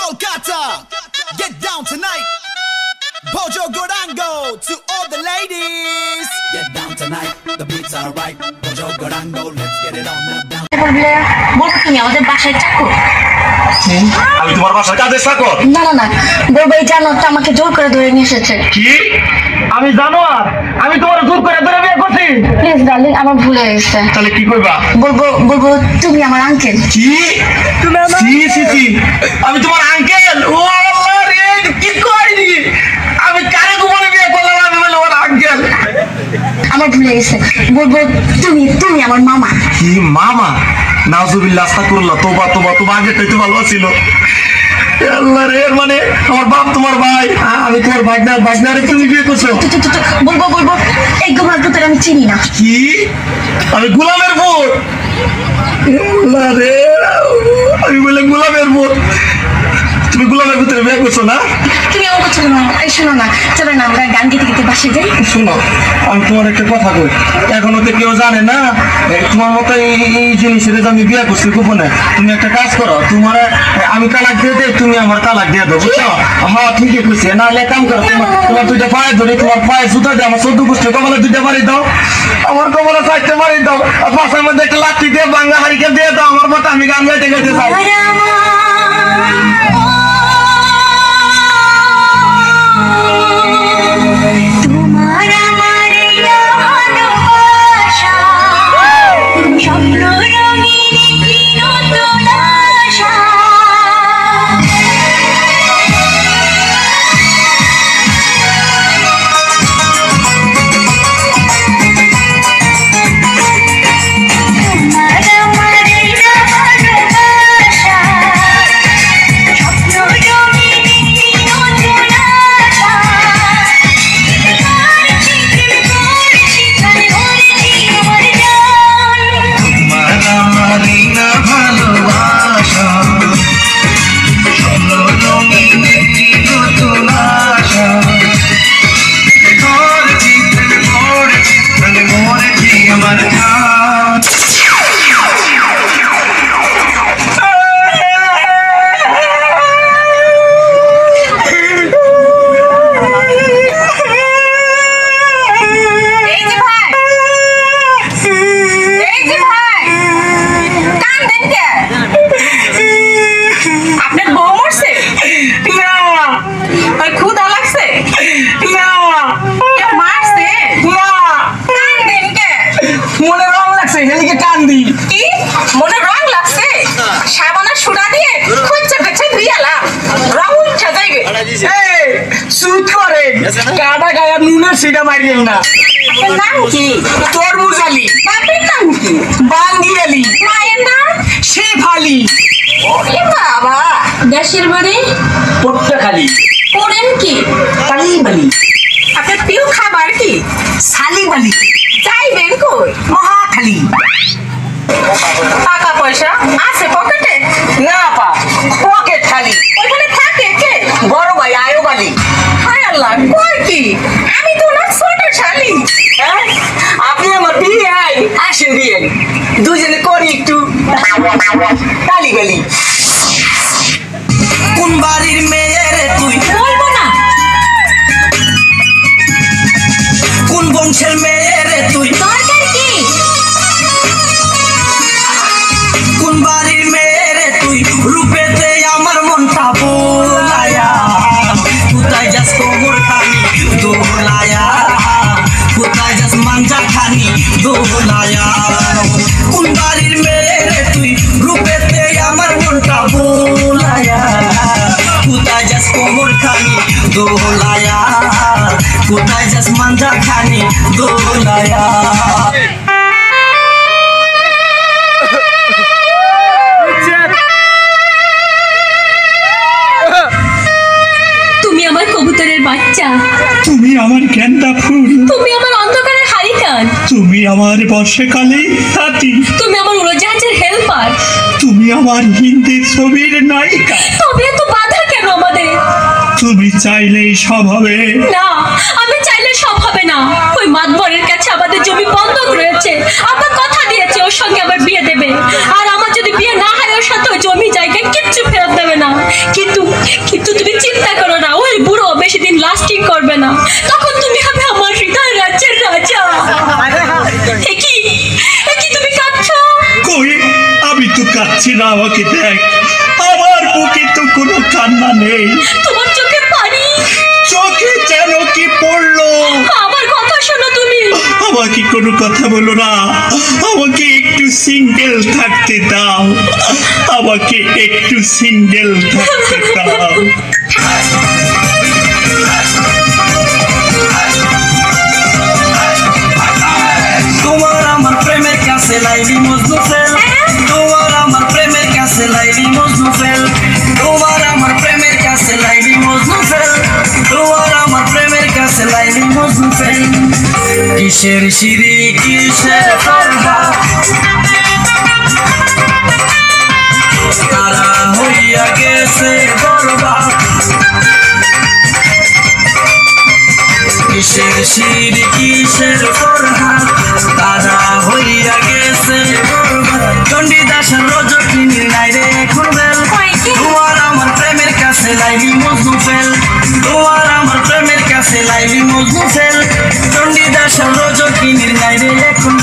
Kolkata, get down tonight. Bojo Gorango to all the ladies. Get down tonight, the beats are right. Bojo Gorango, let's get it on now down. বললে বলবো তুমি আমাদের বাসায় চাকর। আমি তোমার বাসার কাজের চাকর? না না না, বলবো এই জানো তো আমাকে জোর করে ধরে নিয়ে এসেছে। কি? আমি জানো আর আমি তোমার জোর করে ধরে বিয়ে করছি। প্লিজ ডার্লিং, আমার ভুল হয়ে গেছে। তাহলে কি কইবা? বলবো তুমি আমার আঙ্কেল। কি? তুমি আমার সি আমি তোমার আঙ্কেল? ও আল্লাহ রে, কি কইলি? আমি কারে গোপনে বিয়ে করলাম? আমি বলে ওর আঙ্কেল। আমার ভুল হয়ে গেছে। বলবো তুমি আমার মামা। কি মামা? নাউজুবিল্লাহ, আস্তাগফিরুল্লাহ, তওবা তওবা, তোমার আগে তো ভালো ছিল। আল্লাহ রে, মানে আমার বাপ তোমার ভাই, আমি তোমার ভাগনারে তুমি বিয়ে করছো? বলবো এই গোলামের পুত্র আমি চিনি না। কি? আমি গোলামের পুত? আল্লাহ রে, আমি বলে গোলামের পুত? তুমি গোলামের ভিতরে বিয়ে করছো না? তুমি আমার কথা শোনো। এই শোনো না, চলো না আমরা গান গেতে গেতে বাসায় যাই। শোনো, আমি তোমার একটা কথা কই, এখনো তো কেউ জানে না তোমার মতো এই জিনিসের যে আমি বিয়ে করছি গোপনে। তুমি একটা কাজ করো, তোমার আমি তালাক দিয়ে দেই, তুমি আমার তালাক দিয়ে দাও, বুঝছো? হ্যাঁ ঠিকই কইছি। না হলে কাম করো, তোমার দুইটা পায়ে ধরে, তোমার পায়ে জুতা দিয়ে আমার 14 গোষ্ঠী কমলে দুইটা মারি দাও, আমার কমলে 4টা মারি দাও, আর পাশের মধ্যে একটা লাঠি দিয়ে বাঙ্গা হারিকে দিয়ে দাও আমার মতো, আমি গান গাইতে গাইতে চাই। কাটা গায়া নুনের সেটা মারিলেন না। নাম কি? তরমুজ আলী। বাপের নাম কি? বান্দি আলী। মায়ের নাম? শেফ আলী। ওরে বাবা। দেশের বাড়ি? পট্টাখালী। করেন কি? কালীবালি। আপনার প্রিয় খাবার কি? সালিবালি। যাইবেন কই? মহাখালী। টাকা পয়সা আছে পকেটে? না পা, পকেট খালি। ওখানে থাকে কে? বড় ভাই আয়ব আলী। হায় আল্লাহ, কই কি? আমি তো না ছোট শালি। হ্যাঁ, আপনি আমার বিয়ে আসেন বিয়ে, দুজনে করি একটু কালীবালি। কোন বাড়ির মেয়ে রে তুই? বলবো না। কোন বংশের মেয়ে রে তুই? দরকার কি? কোন বাড়ির মেয়ে রে তুই? রূপেতে আমার মনটা বোলায়া, কোথায় যাস কোমর খানি দোলায়া, কোথায় যাস মাঞ্জা খানি দোলায়া। কোন বাড়ির মেয়ে রে তুই? রূপেতে আমার মনটা বোলায়া, কোথায় যাস কোমর খানি দোলায়া, কোথায় যাস মাঞ্জা খানি দোলায়া। তুমি আমার কবুতরের বাচ্চা, তুমি আমার গেন্দা ফুল, তুমি আমার অন্ধকারের হারিকান, তুমি আমার বর্ষাকালে হাতি, তুমি আমার উড়োজাহাজের হেল্পার, তুমি আমার হিন্দি ছবির নায়িকা। তবে এত বাধা কেন আমাদের? তুমি চাইলেই সব হবে না, আমি চাইলে সব হবে না। ওই মাতবরের কাছে আমাদের জমি বন্ধক রয়েছে, আব্বা কথা দিয়েছে ওর সঙ্গে আমার বিয়ে দেবে, আর আমার যদি বিয়ে না হয় ওর সাথে ওই জমি জায়গা কিচ্ছু ফেরত দেবে না। কিন্তু কাঁদছি না, আমাকে দেখ, আমার বুকে তো কোনো কান্না নেই। তোমার চোখে পানি, চোখে যেন কি পড়লো। আমার কথা শোনো তুমি। আমাকে কোনো কথা বলো না, আমাকে একটু সিঙ্গেল থাকতে দাও, আমাকে একটু সিঙ্গেল থাকতে দাও। তোমার আমার প্রেমের কাছে লাইলি মজনু ফেল, তোমার আমার প্রেমের কাছে লাইলি মজনু ফেল, তোমার আমার প্রেমের কাছে লাইলি মজনু ফেল, তোমার আমার প্রেমের কাছে লাইলি মজনু ফেল। কিসের সিঁড়ি কিসের দরজা তারা হইয়া গেছে বরবাদ, কিসের সিঁড়ি কিসের দরজা তারা হইয়া গেছে বরবাদ। চণ্ডীদাসের রজকিনীর নাই রে এখন বেল, তোমার আমার প্রেমের কাছে লাইলি মজনু ফেল, তোমার আমার প্রেমের কাছে লাইলি মজনু ফেল। চণ্ডীদাসের রজকিনীর নাই রে এখন